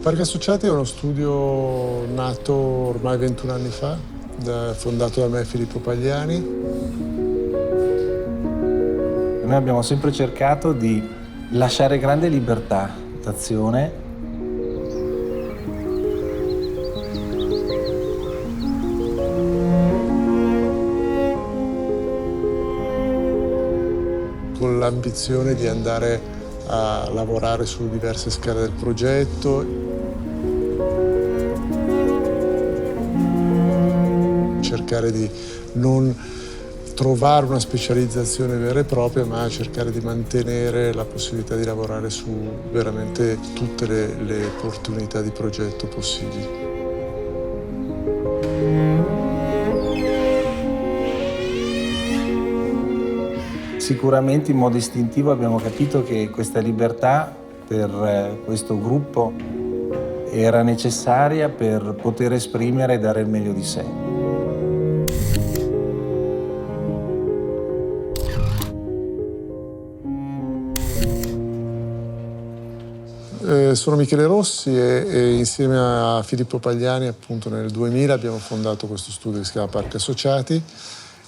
Parchi Associati è uno studio nato ormai 21 anni fa, fondato da me e Filippo Pagliani. Noi abbiamo sempre cercato di lasciare grande libertà d'azione. Con l'ambizione di andare a lavorare su diverse scale del progetto. Cercare di non trovare una specializzazione vera e propria, ma cercare di mantenere la possibilità di lavorare su veramente tutte le opportunità di progetto possibili. Sicuramente in modo istintivo abbiamo capito che questa libertà per questo gruppo era necessaria per poter esprimere e dare il meglio di sé. Sono Michele Rossi e insieme a Filippo Pagliani appunto nel 2000 abbiamo fondato questo studio che si chiama Parchi Associati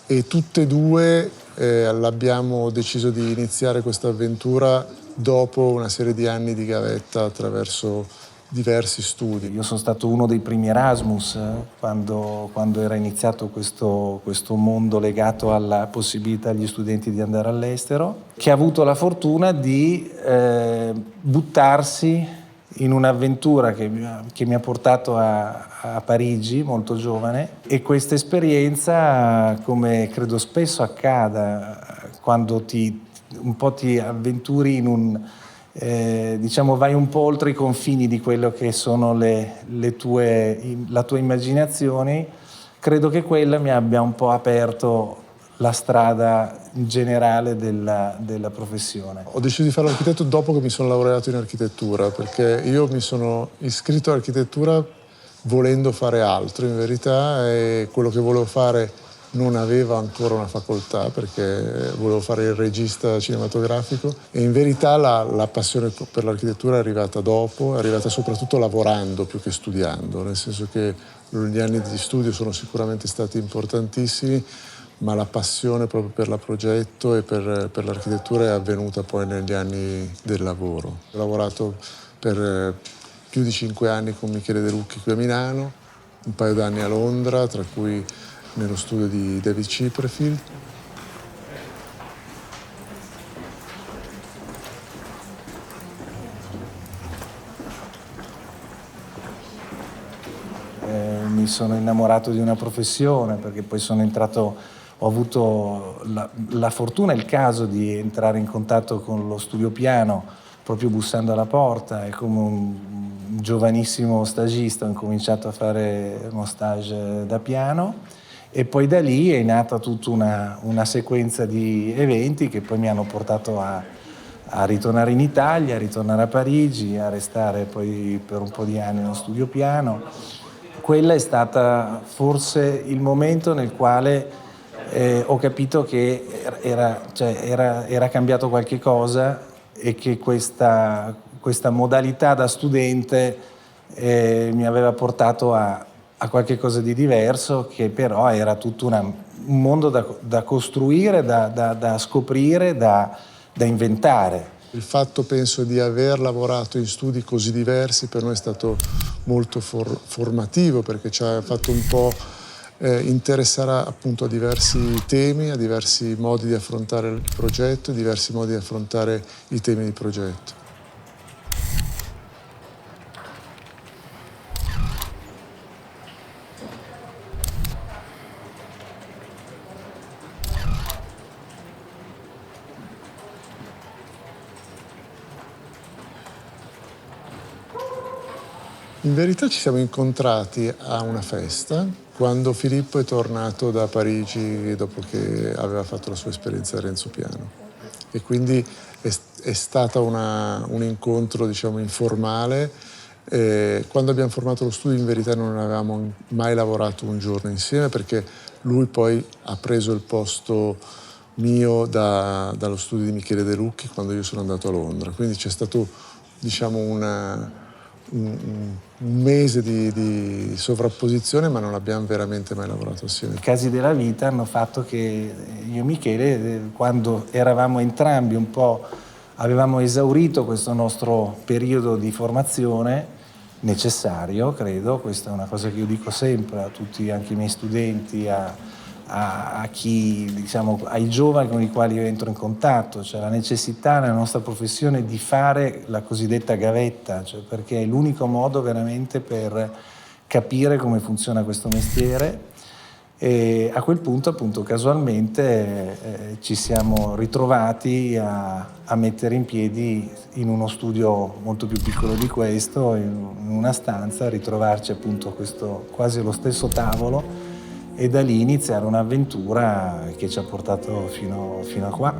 e tutte e due abbiamo deciso di iniziare questa avventura dopo una serie di anni di gavetta attraverso diversi studi. Io sono stato uno dei primi Erasmus quando era iniziato questo mondo legato alla possibilità agli studenti di andare all'estero, che ha avuto la fortuna di buttarsi in un'avventura che mi ha portato a Parigi molto giovane, e questa esperienza, come credo spesso accada quando ti avventuri in un diciamo vai un po' oltre i confini di quello che sono la tua immaginazione, credo che quella mi abbia un po' aperto la strada generale della professione. Ho deciso di fare l'architetto dopo che mi sono laureato in architettura, perché io mi sono iscritto all'architettura volendo fare altro in verità, e quello che volevo fare non aveva ancora una facoltà perché volevo fare il regista cinematografico, e in verità la passione per l'architettura è arrivata dopo, è arrivata soprattutto lavorando più che studiando, nel senso che gli anni di studio sono sicuramente stati importantissimi, ma la passione proprio per il progetto e per l'architettura è avvenuta poi negli anni del lavoro. Ho lavorato per più di 5 anni con Michele De Lucchi qui a Milano, un paio d'anni a Londra, tra cui nello studio di David Chipperfield. Mi sono innamorato di una professione perché poi ho avuto la fortuna e il caso di entrare in contatto con lo studio piano proprio bussando alla porta, e come un giovanissimo stagista ho incominciato a fare uno stage da piano. E poi da lì è nata tutta una sequenza di eventi che poi mi hanno portato a ritornare in Italia, a ritornare a Parigi, a restare poi per un po' di anni nello studio piano. Quella è stata forse il momento nel quale ho capito che era cambiato qualche cosa, e che questa modalità da studente mi aveva portato a qualche cosa di diverso, che però era tutto un mondo da costruire, da scoprire, da inventare. Il fatto, penso, di aver lavorato in studi così diversi per noi è stato molto formativo, perché ci ha fatto un po' interessare appunto a diversi temi, a diversi modi di affrontare il progetto, diversi modi di affrontare i temi di progetto. In verità ci siamo incontrati a una festa quando Filippo è tornato da Parigi dopo che aveva fatto la sua esperienza a Renzo Piano, e quindi è stato un incontro, diciamo, informale. Quando abbiamo formato lo studio in verità non avevamo mai lavorato un giorno insieme, perché lui poi ha preso il posto mio dallo studio di Michele De Lucchi quando io sono andato a Londra. Quindi c'è stato, diciamo, un mese di sovrapposizione, ma non abbiamo veramente mai lavorato assieme. I casi della vita hanno fatto che io e Michele, quando eravamo entrambi un po', avevamo esaurito questo nostro periodo di formazione necessario, credo, questa è una cosa che io dico sempre a tutti, anche i miei studenti, a chi, diciamo, ai giovani con i quali io entro in contatto, cioè la necessità nella nostra professione di fare la cosiddetta gavetta, cioè perché è l'unico modo veramente per capire come funziona questo mestiere. E a quel punto, appunto, casualmente ci siamo ritrovati a mettere in piedi in uno studio molto più piccolo di questo, in una stanza, a ritrovarci appunto questo, quasi allo stesso tavolo, e da lì iniziare un'avventura che ci ha portato fino a qua.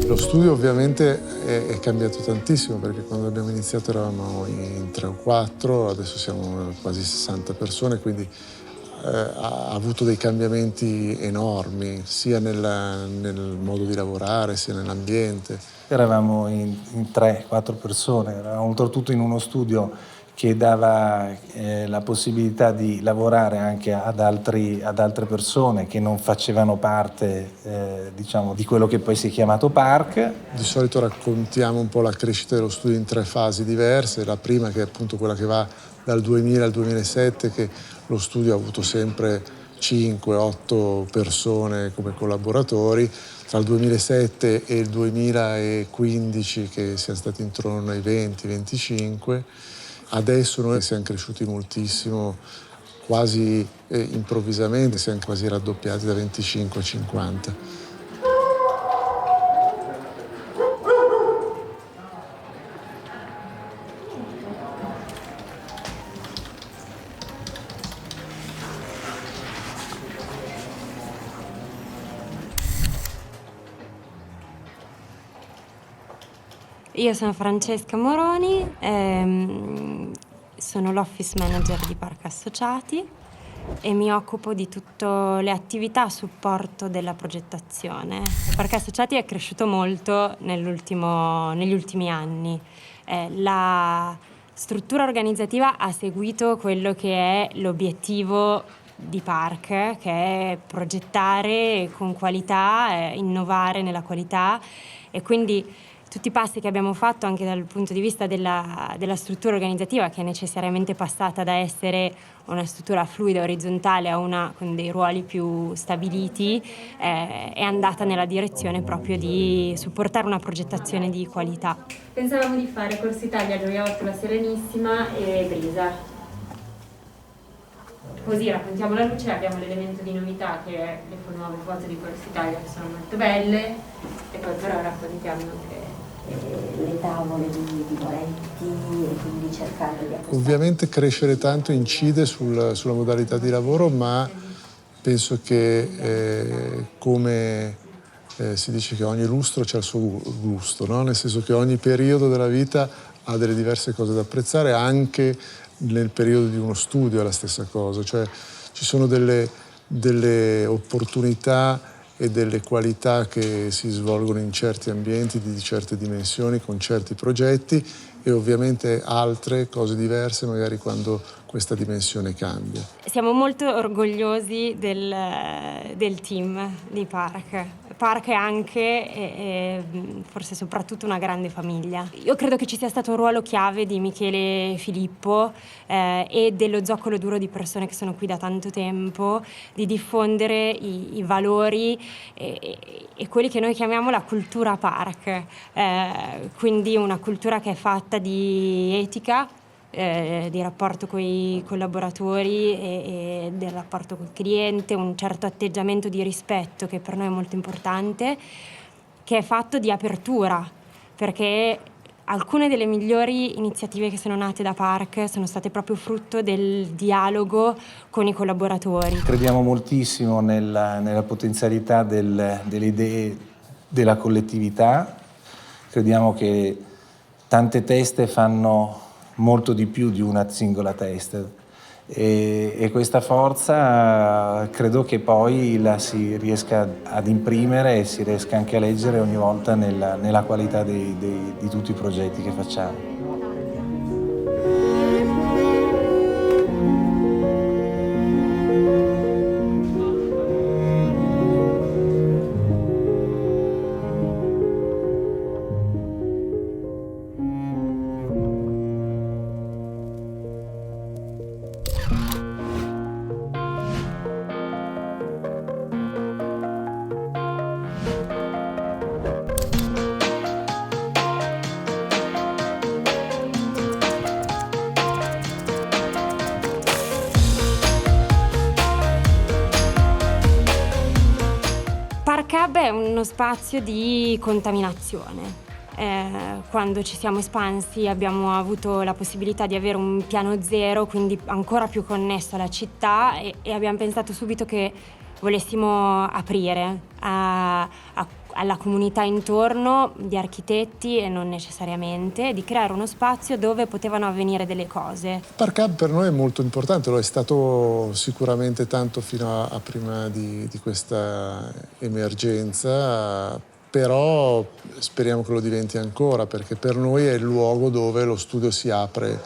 Lo studio ovviamente è cambiato tantissimo, perché quando abbiamo iniziato eravamo in 3 o 4, adesso siamo quasi 60 persone, quindi ha avuto dei cambiamenti enormi, sia nel modo di lavorare, sia nell'ambiente. Eravamo in 3-4 persone, eravamo oltretutto in uno studio che dava la possibilità di lavorare anche ad altre persone che non facevano parte diciamo, di quello che poi si è chiamato Park. Di solito raccontiamo un po' la crescita dello studio in 3 fasi diverse. La prima, che è appunto quella che va dal 2000 al 2007, che lo studio ha avuto sempre 5-8 persone come collaboratori. Tra il 2007 e il 2015 che siamo stati intorno ai 20-25. Adesso noi siamo cresciuti moltissimo, quasi improvvisamente, siamo quasi raddoppiati da 25 a 50. Io sono Francesca Moroni, sono l'office manager di Park Associati e mi occupo di tutte le attività a supporto della progettazione. Park Associati è cresciuto molto negli ultimi anni. La struttura organizzativa ha seguito quello che è l'obiettivo di Park, che è progettare con qualità, innovare nella qualità, e quindi tutti i passi che abbiamo fatto anche dal punto di vista della struttura organizzativa, che è necessariamente passata da essere una struttura fluida, orizzontale, a una con dei ruoli più stabiliti, è andata nella direzione proprio di supportare una progettazione di qualità. Pensavamo di fare Corso Italia, Gioia 8, La Serenissima e Brisa. Così raccontiamo la luce, abbiamo l'elemento di novità che è le nuove foto di Corso Italia, che sono molto belle, e poi però raccontiamo anche le tavole di Moretti, e quindi cercare di accostare. Ovviamente crescere tanto incide sulla modalità di lavoro, ma penso che come si dice che ogni lustro c'ha il suo gusto, no? Nel senso che ogni periodo della vita ha delle diverse cose da apprezzare, anche nel periodo di uno studio è la stessa cosa, cioè ci sono delle opportunità e delle qualità che si svolgono in certi ambienti di certe dimensioni, con certi progetti, e ovviamente altre cose diverse magari quando questa dimensione cambia. Siamo molto orgogliosi del team di Park. Park è anche e forse soprattutto una grande famiglia. Io credo che ci sia stato un ruolo chiave di Michele Filippo e dello zoccolo duro di persone che sono qui da tanto tempo, di diffondere i valori e quelli che noi chiamiamo la cultura Park, quindi una cultura che è fatta di etica, di rapporto con i collaboratori e del rapporto col cliente, un certo atteggiamento di rispetto che per noi è molto importante, che è fatto di apertura, perché alcune delle migliori iniziative che sono nate da Park sono state proprio frutto del dialogo con i collaboratori. Crediamo moltissimo nella potenzialità delle idee della collettività. Crediamo che tante teste fanno molto di più di una singola testa e questa forza credo che poi la si riesca ad imprimere e si riesca anche a leggere ogni volta nella qualità di tutti i progetti che facciamo. Park Hub è uno spazio di contaminazione. Quando ci siamo espansi abbiamo avuto la possibilità di avere un piano zero, quindi ancora più connesso alla città, e abbiamo pensato subito che volessimo aprire alla comunità intorno di architetti e non necessariamente, di creare uno spazio dove potevano avvenire delle cose. Park Hub per noi è molto importante, lo è stato sicuramente tanto fino a prima di questa emergenza, però speriamo che lo diventi ancora, perché per noi è il luogo dove lo studio si apre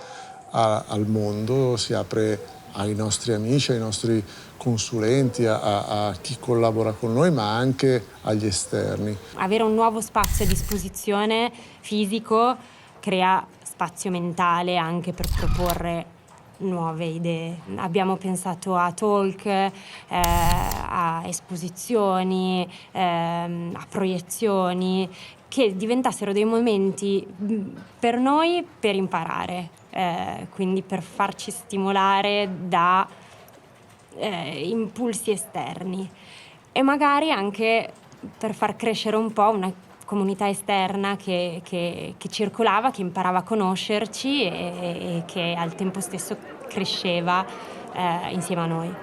al mondo, si apre ai nostri amici, ai nostri consulenti, a chi collabora con noi, ma anche agli esterni. Avere un nuovo spazio a disposizione fisico crea spazio mentale anche per proporre nuove idee. Abbiamo pensato a talk, a esposizioni, a proiezioni, che diventassero dei momenti per noi per imparare, quindi per farci stimolare da impulsi esterni e magari anche per far crescere un po' una comunità esterna che circolava, che imparava a conoscerci e che al tempo stesso cresceva insieme a noi.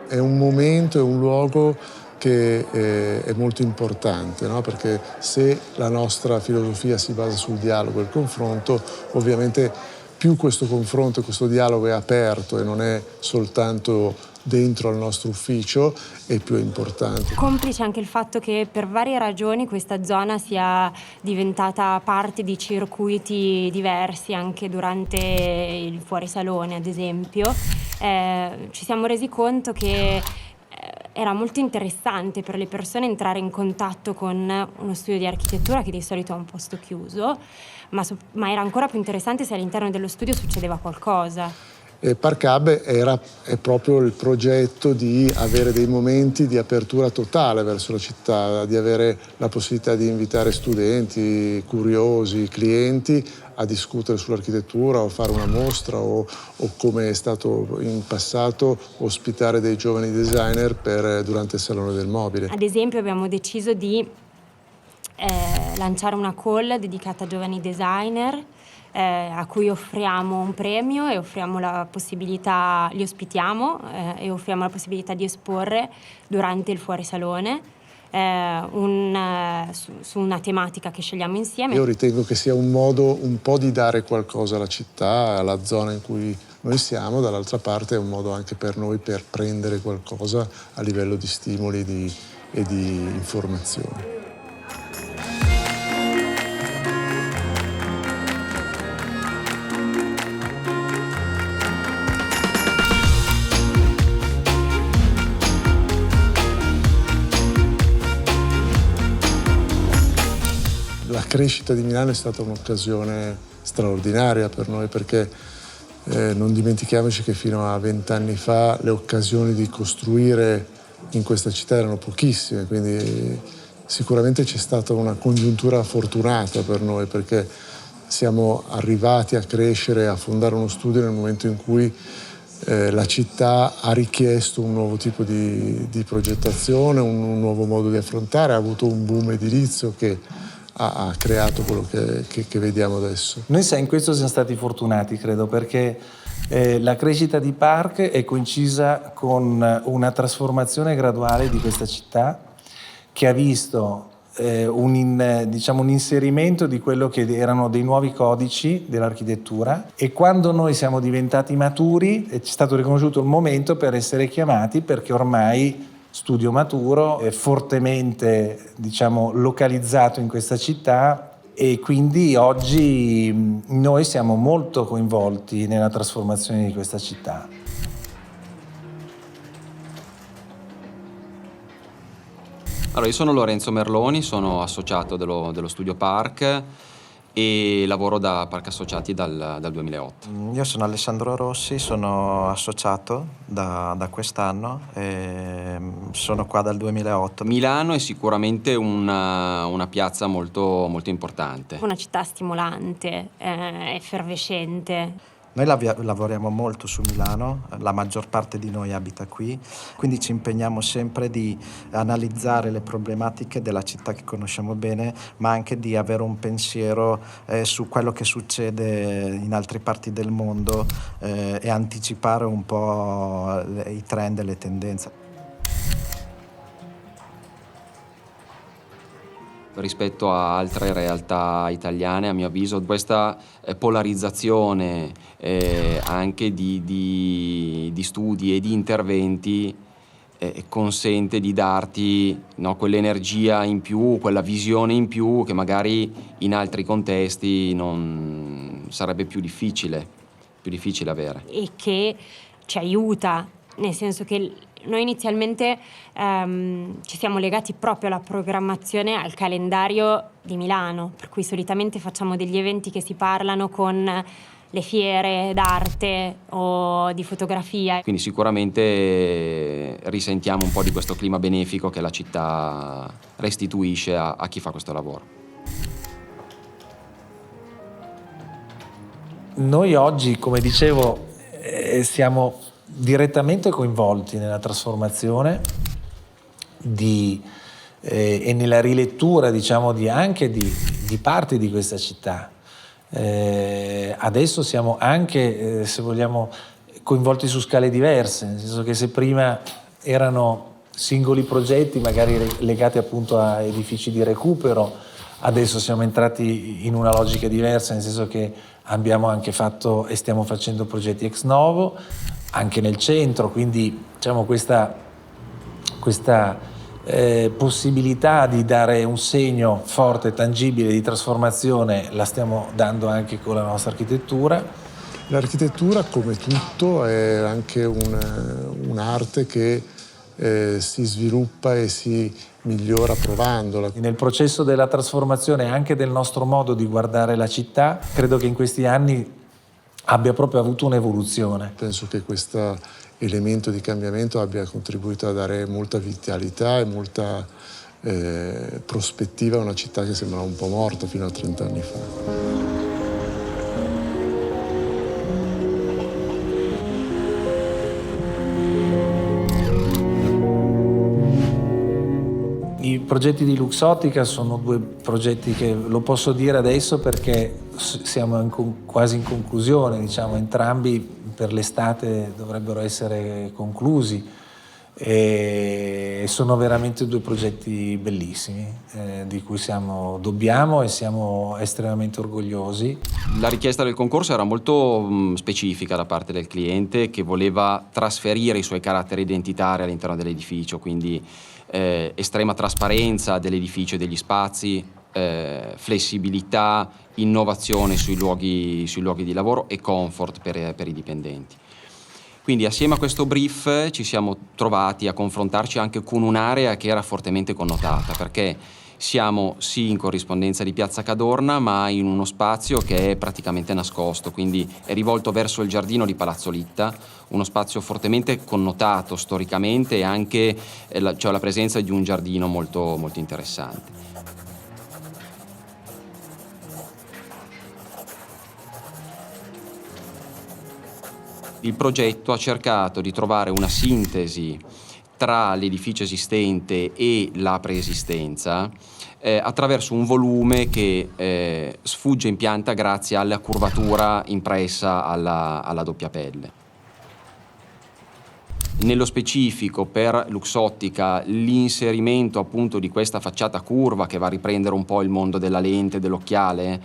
È un momento, è un luogo che è molto importante, no? Perché se la nostra filosofia si basa sul dialogo e il confronto, ovviamente più questo confronto e questo dialogo è aperto e non è soltanto dentro al nostro ufficio, è più importante. Complice anche il fatto che per varie ragioni questa zona sia diventata parte di circuiti diversi anche durante il fuorisalone, ad esempio. Ci siamo resi conto che era molto interessante per le persone entrare in contatto con uno studio di architettura che di solito è un posto chiuso, ma era ancora più interessante se all'interno dello studio succedeva qualcosa. E Park Hub è proprio il progetto di avere dei momenti di apertura totale verso la città, di avere la possibilità di invitare studenti, curiosi, clienti a discutere sull'architettura o fare una mostra o come è stato in passato ospitare dei giovani designer durante il Salone del Mobile. Ad esempio abbiamo deciso di lanciare una call dedicata a giovani designer a cui offriamo un premio e offriamo la possibilità, li ospitiamo e offriamo la possibilità di esporre durante il fuorisalone su una tematica che scegliamo insieme. Io ritengo che sia un modo un po' di dare qualcosa alla città, alla zona in cui noi siamo, dall'altra parte è un modo anche per noi per prendere qualcosa a livello di stimoli e di informazioni. La crescita di Milano è stata un'occasione straordinaria per noi perché non dimentichiamoci che fino a 20 anni fa le occasioni di costruire in questa città erano pochissime, quindi sicuramente c'è stata una congiuntura fortunata per noi perché siamo arrivati a crescere, a fondare uno studio nel momento in cui la città ha richiesto un nuovo tipo di progettazione, un nuovo modo di affrontare, ha avuto un boom edilizio che ha creato quello che vediamo adesso. Noi in questo siamo stati fortunati, credo, perché la crescita di Park è coincisa con una trasformazione graduale di questa città che ha visto un inserimento di quello che erano dei nuovi codici dell'architettura, e quando noi siamo diventati maturi è stato riconosciuto il momento per essere chiamati, perché ormai Studio Maturo è fortemente localizzato in questa città, e quindi oggi noi siamo molto coinvolti nella trasformazione di questa città. Allora, io sono Lorenzo Merloni, sono associato dello Studio Park e lavoro da Park Associati dal 2008. Io sono Alessandro Rossi, sono associato da quest'anno e sono qua dal 2008. Milano è sicuramente una piazza molto, molto importante. Una città stimolante, effervescente. Noi lavoriamo molto su Milano, la maggior parte di noi abita qui, quindi ci impegniamo sempre di analizzare le problematiche della città che conosciamo bene, ma anche di avere un pensiero su quello che succede in altre parti del mondo e anticipare un po' i trend e le tendenze. Rispetto a altre realtà italiane, a mio avviso, questa polarizzazione anche di studi e di interventi consente di darti, no, quell'energia in più, quella visione in più che magari in altri contesti non sarebbe più difficile avere. E che ci aiuta, nel senso che noi inizialmente ci siamo legati proprio alla programmazione, al calendario di Milano, per cui solitamente facciamo degli eventi che si parlano con le fiere d'arte o di fotografia. Quindi sicuramente risentiamo un po' di questo clima benefico che la città restituisce a chi fa questo lavoro. Noi oggi, come dicevo, siamo direttamente coinvolti nella trasformazione e nella rilettura, anche di parti di questa città. Adesso siamo anche, se vogliamo, coinvolti su scale diverse, nel senso che se prima erano singoli progetti magari legati appunto a edifici di recupero, adesso siamo entrati in una logica diversa, nel senso che abbiamo anche fatto e stiamo facendo progetti ex novo anche nel centro, quindi questa possibilità di dare un segno forte e tangibile di trasformazione la stiamo dando anche con la nostra architettura. L'architettura, come tutto, è anche un'arte che si sviluppa e si migliora provandola. Nel processo della trasformazione anche del nostro modo di guardare la città, credo che in questi anni abbia proprio avuto un'evoluzione. Penso che questo elemento di cambiamento abbia contribuito a dare molta vitalità e molta prospettiva a una città che sembrava un po' morta fino a 30 anni fa. I progetti di Luxottica sono due progetti che lo posso dire adesso perché siamo quasi in conclusione, entrambi per l'estate dovrebbero essere conclusi e sono veramente due progetti bellissimi di cui dobbiamo e siamo estremamente orgogliosi. La richiesta del concorso era molto specifica da parte del cliente, che voleva trasferire i suoi caratteri identitari all'interno dell'edificio, quindi estrema trasparenza dell'edificio e degli spazi, flessibilità, innovazione sui luoghi di lavoro e comfort per i dipendenti. Quindi assieme a questo brief ci siamo trovati a confrontarci anche con un'area che era fortemente connotata, perché siamo sì in corrispondenza di Piazza Cadorna, ma in uno spazio che è praticamente nascosto, quindi è rivolto verso il giardino di Palazzo Litta, uno spazio fortemente connotato storicamente e anche la presenza di un giardino molto, molto interessante. Il progetto ha cercato di trovare una sintesi tra l'edificio esistente e la preesistenza attraverso un volume che sfugge in pianta grazie alla curvatura impressa alla doppia pelle. Nello specifico per Luxottica l'inserimento appunto di questa facciata curva che va a riprendere un po' il mondo della lente, dell'occhiale,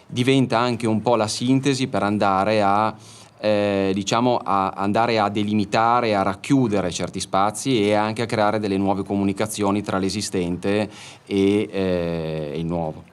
diventa anche un po' la sintesi per andare a andare a delimitare, a racchiudere certi spazi e anche a creare delle nuove comunicazioni tra l'esistente e il nuovo.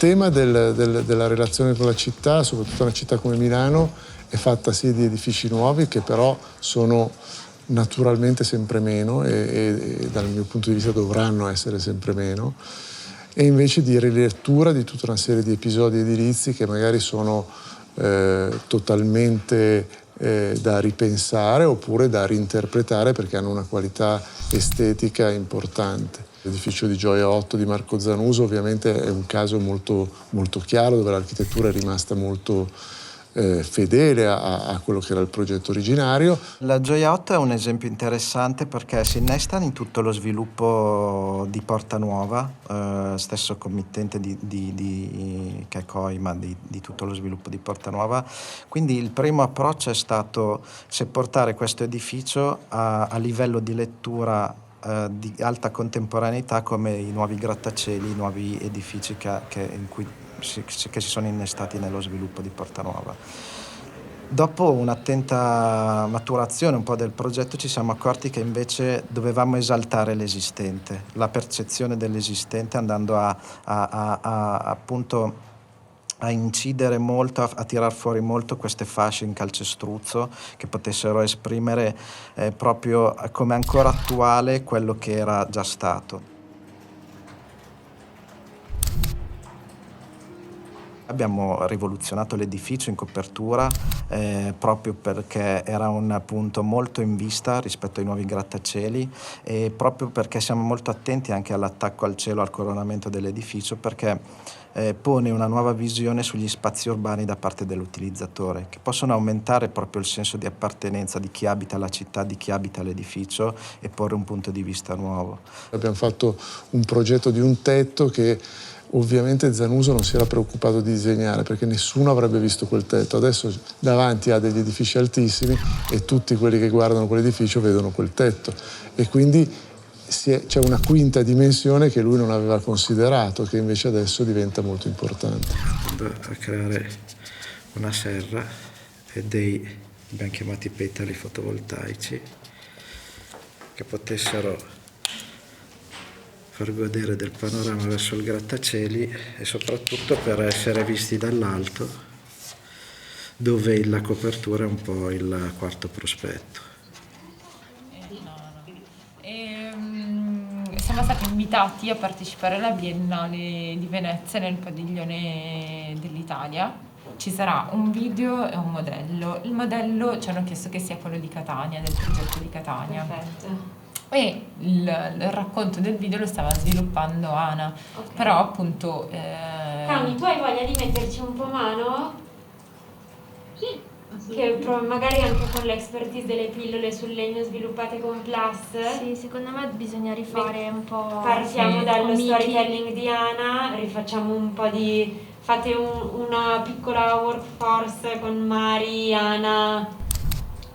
Il tema della relazione con la città, soprattutto una città come Milano, è fatta sì di edifici nuovi che però sono naturalmente sempre meno e dal mio punto di vista dovranno essere sempre meno, e invece di rilettura di tutta una serie di episodi edilizi che magari sono totalmente da ripensare oppure da reinterpretare perché hanno una qualità estetica importante. L'edificio di Gioia 8 di Marco Zanuso ovviamente è un caso molto, molto chiaro dove l'architettura è rimasta molto fedele a quello che era il progetto originario. La Gioia 8 è un esempio interessante perché si innesta in tutto lo sviluppo di Porta Nuova, stesso committente che è Coima di tutto lo sviluppo di Porta Nuova. Quindi il primo approccio è stato se portare questo edificio a livello di lettura di alta contemporaneità come i nuovi grattacieli, i nuovi edifici che si sono innestati nello sviluppo di Porta Nuova. Dopo un'attenta maturazione un po' del progetto ci siamo accorti che invece dovevamo esaltare l'esistente, la percezione dell'esistente, andando appunto a incidere molto, a tirar fuori molto queste fasce in calcestruzzo che potessero esprimere proprio come ancora attuale quello che era già stato. Abbiamo rivoluzionato l'edificio in copertura proprio perché era un punto molto in vista rispetto ai nuovi grattacieli e proprio perché siamo molto attenti anche all'attacco al cielo, al coronamento dell'edificio, perché pone una nuova visione sugli spazi urbani da parte dell'utilizzatore, che possono aumentare proprio il senso di appartenenza di chi abita la città, di chi abita l'edificio e porre un punto di vista nuovo. Abbiamo fatto un progetto di un tetto che ovviamente Zanuso non si era preoccupato di disegnare perché nessuno avrebbe visto quel tetto. Adesso davanti ha degli edifici altissimi e tutti quelli che guardano quell'edificio vedono quel tetto e quindi c'è una quinta dimensione che lui non aveva considerato, che invece adesso diventa molto importante. A creare una serra e abbiamo chiamati petali fotovoltaici che potessero far godere del panorama verso il grattacieli e soprattutto per essere visti dall'alto, dove la copertura è un po' il quarto prospetto. Siamo stati invitati a partecipare alla Biennale di Venezia nel padiglione dell'Italia. Ci sarà un video e un modello. Il modello ci hanno chiesto che sia quello di Catania, del progetto di Catania. Perfetto. E il racconto del video lo stava sviluppando Ana, okay. Però appunto Cami, tu hai voglia di metterci un po' mano? Sì, che magari anche con l'expertise delle pillole sul legno sviluppate con Plus. Sì, secondo me bisogna rifare un po'. Partiamo dallo Miki. storytelling di Ana, rifacciamo un po' fate una piccola workforce con Mari, Ana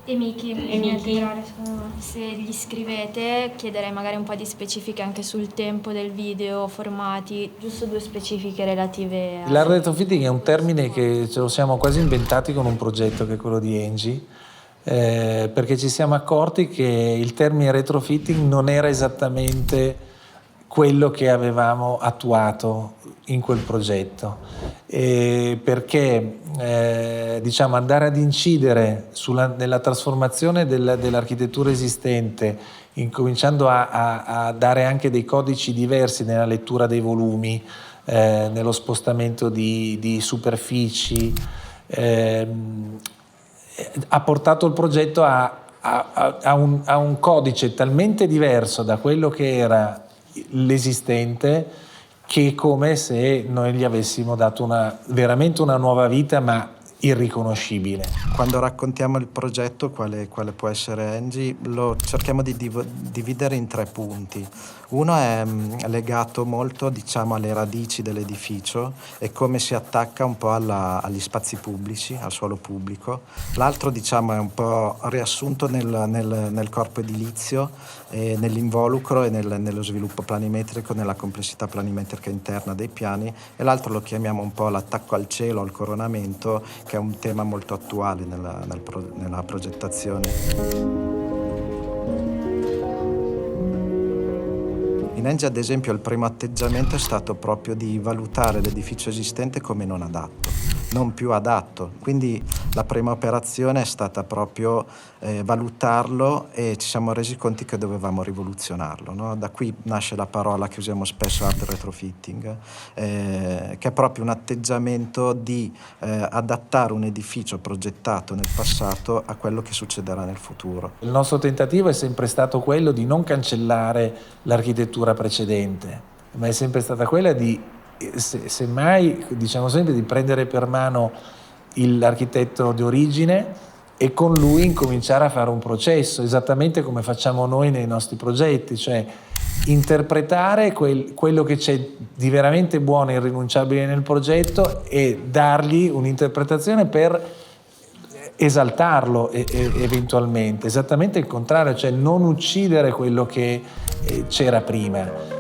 E Miki, Miki. Se gli scrivete chiederei magari un po' di specifiche anche sul tempo del video, formati, giusto 2 specifiche relative a... Il retrofitting è un termine che ce lo siamo quasi inventati con un progetto che è quello di Engie, perché ci siamo accorti che il termine retrofitting non era esattamente quello che avevamo attuato in quel progetto, perché diciamo andare ad incidere nella trasformazione dell'architettura esistente, incominciando a dare anche dei codici diversi nella lettura dei volumi, nello spostamento di superfici, ha portato il progetto a un codice talmente diverso da quello che era l'esistente, che è come se noi gli avessimo dato veramente una nuova vita, ma irriconoscibile. Quando raccontiamo il progetto, quale può essere Engie, lo cerchiamo di dividere in 3 punti. Uno è legato molto, diciamo, alle radici dell'edificio e come si attacca un po' agli spazi pubblici, al suolo pubblico. L'altro, diciamo, è un po' riassunto nel corpo edilizio, nell'involucro e nello sviluppo planimetrico, nella complessità planimetrica interna dei piani, e l'altro lo chiamiamo un po' l'attacco al cielo, al coronamento, che è un tema molto attuale nella progettazione. In Engie, ad esempio, il primo atteggiamento è stato proprio di valutare l'edificio esistente come non adatto, non più adatto. Quindi la prima operazione è stata proprio valutarlo, e ci siamo resi conto che dovevamo rivoluzionarlo, no? Da qui nasce la parola che usiamo spesso, hard retrofitting, che è proprio un atteggiamento di adattare un edificio progettato nel passato a quello che succederà nel futuro. Il nostro tentativo è sempre stato quello di non cancellare l'architettura precedente, ma è sempre stata quella di, semmai, diciamo sempre, di prendere per mano l'architetto di origine e con lui incominciare a fare un processo, esattamente come facciamo noi nei nostri progetti, cioè interpretare quello che c'è di veramente buono e irrinunciabile nel progetto e dargli un'interpretazione per esaltarlo eventualmente, esattamente il contrario, cioè non uccidere quello che c'era prima.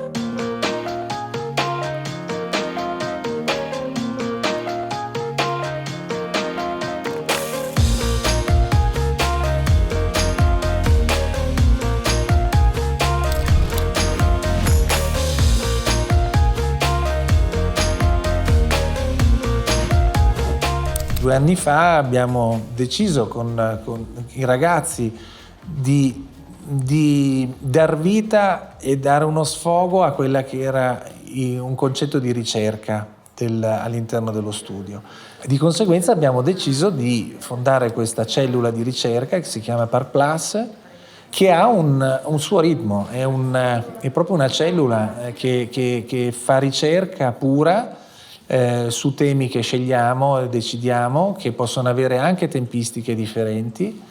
Due anni fa abbiamo deciso con i ragazzi di dar vita e dare uno sfogo a quella che era un concetto di ricerca all'interno dello studio. Di conseguenza abbiamo deciso di fondare questa cellula di ricerca che si chiama Park Plus, che ha un suo ritmo, è proprio una cellula che fa ricerca pura su temi che scegliamo e decidiamo, che possono avere anche tempistiche differenti.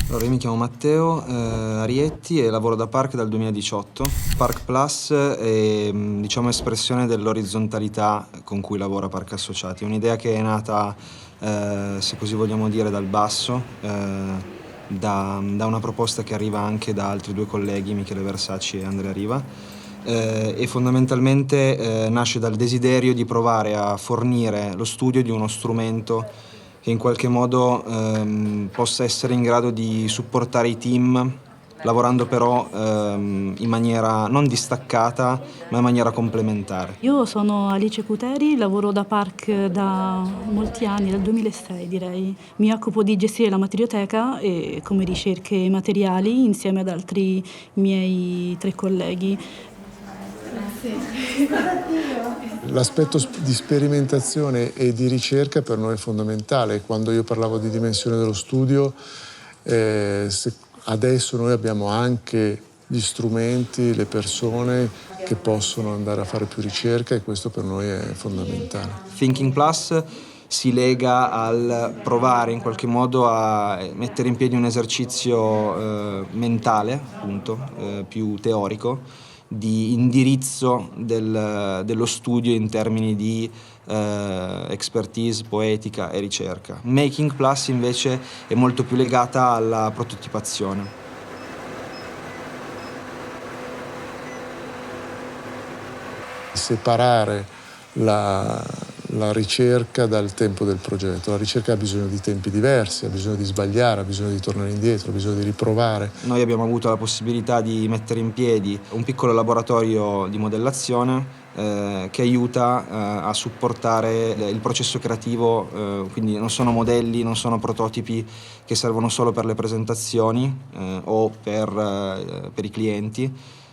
Allora, io mi chiamo Matteo Arietti e lavoro da Park dal 2018. Park Plus è, diciamo, espressione dell'orizzontalità con cui lavora Park Associati. È un'idea che è nata, se così vogliamo dire, dal basso, da una proposta che arriva anche da altri 2 colleghi, Michele Versaci e Andrea Riva. E fondamentalmente nasce dal desiderio di provare a fornire lo studio di uno strumento che in qualche modo possa essere in grado di supportare i team, lavorando però in maniera non distaccata ma in maniera complementare. Io sono Alice Cuteri, lavoro da Park da molti anni, dal 2006 direi. Mi occupo di gestire la materioteca e come ricerche materiali insieme ad altri miei 3 colleghi. L'aspetto di sperimentazione e di ricerca per noi è fondamentale. Quando io parlavo di dimensione dello studio, adesso noi abbiamo anche gli strumenti, le persone che possono andare a fare più ricerca, e questo per noi è fondamentale. Thinking Plus si lega al provare in qualche modo a mettere in piedi un esercizio mentale, appunto, più teorico, di indirizzo dello studio in termini di expertise, poetica e ricerca. Making Plus invece è molto più legata alla prototipazione. Separare la ricerca dal tempo del progetto. La ricerca ha bisogno di tempi diversi, ha bisogno di sbagliare, ha bisogno di tornare indietro, ha bisogno di riprovare. Noi abbiamo avuto la possibilità di mettere in piedi un piccolo laboratorio di modellazione che aiuta a supportare il processo creativo, quindi non sono modelli, non sono prototipi che servono solo per le presentazioni o per i clienti,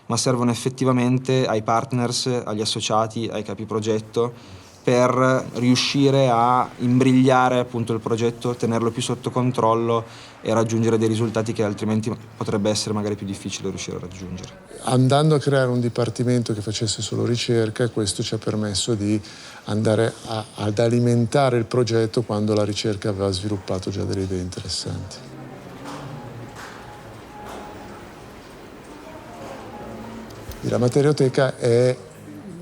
ma servono effettivamente ai partners, agli associati, ai capi progetto, per riuscire a imbrigliare appunto il progetto, tenerlo più sotto controllo e raggiungere dei risultati che altrimenti potrebbe essere magari più difficile riuscire a raggiungere. Andando a creare un dipartimento che facesse solo ricerca, questo ci ha permesso di andare ad alimentare il progetto quando la ricerca aveva sviluppato già delle idee interessanti. La materioteca è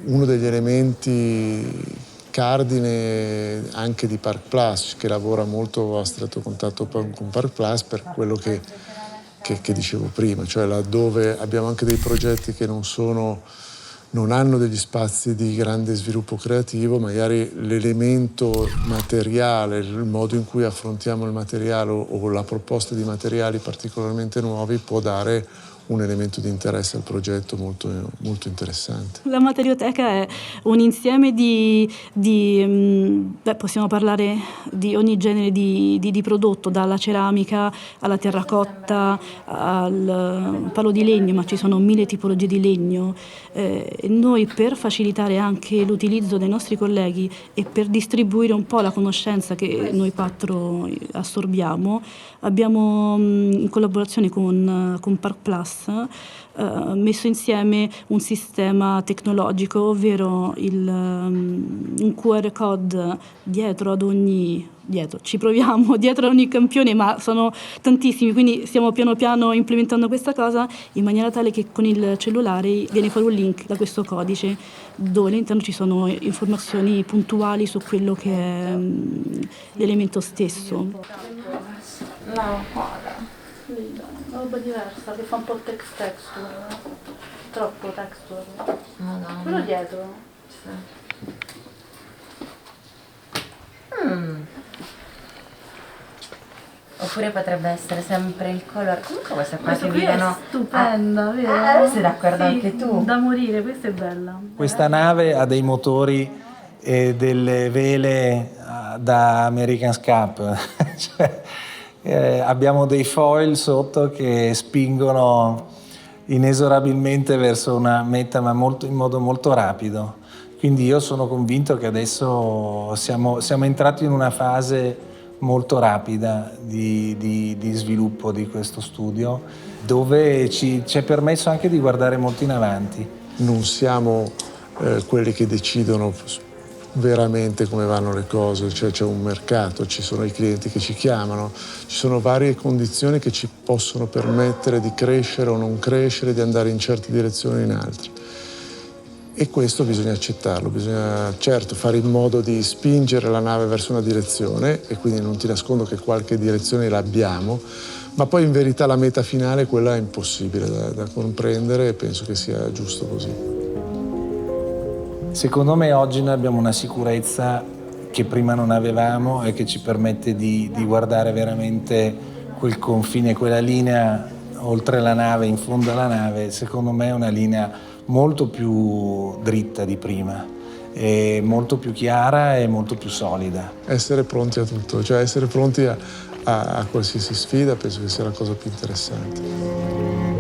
uno degli elementi cardine anche di Park Plus, che lavora molto a stretto contatto con Park Plus per quello che dicevo prima, cioè laddove abbiamo anche dei progetti che non hanno degli spazi di grande sviluppo creativo, magari l'elemento materiale, il modo in cui affrontiamo il materiale o la proposta di materiali particolarmente nuovi può dare un elemento di interesse al progetto molto, molto interessante. La materioteca è un insieme possiamo parlare di ogni genere di prodotto, dalla ceramica alla terracotta al palo di legno, ma ci sono 1000 tipologie di legno. Noi, per facilitare anche l'utilizzo dei nostri colleghi e per distribuire un po' la conoscenza che noi 4 assorbiamo, abbiamo in collaborazione con Park Plus messo insieme un sistema tecnologico, ovvero un QR code dietro ad ogni campione, ma sono tantissimi, quindi stiamo piano piano implementando questa cosa in maniera tale che con il cellulare viene fuori un link da questo codice dove all'interno ci sono informazioni puntuali su quello che è l'elemento stesso. No, guarda. Una roba diversa, che fa un po' texture, troppo texture. Madonna. Quello dietro. Sì. Oppure potrebbe essere sempre il colore. Comunque questa qua Questa che qui vivono. è stupenda, vero? Sei d'accordo sì, anche tu? Da morire, questa è bella. Questa nave ha dei motori e delle vele da American's Cup. Cioè, abbiamo dei foil sotto che spingono inesorabilmente verso una meta, ma in modo molto rapido. Quindi io sono convinto che adesso siamo entrati in una fase molto rapida di sviluppo di questo studio, dove ci è permesso anche di guardare molto in avanti. Non siamo quelli che decidono veramente come vanno le cose, cioè c'è un mercato, ci sono i clienti che ci chiamano, ci sono varie condizioni che ci possono permettere di crescere o non crescere, di andare in certe direzioni o in altre. E questo bisogna accettarlo, bisogna certo fare in modo di spingere la nave verso una direzione, e quindi non ti nascondo che qualche direzione l'abbiamo, ma poi in verità la meta finale, quella è impossibile da comprendere, e penso che sia giusto così. Secondo me oggi noi abbiamo una sicurezza che prima non avevamo e che ci permette di guardare veramente quel confine, quella linea oltre la nave, in fondo alla nave. Secondo me è una linea molto più dritta di prima, e molto più chiara e molto più solida. Essere pronti a tutto, cioè essere pronti a qualsiasi sfida, penso che sia la cosa più interessante.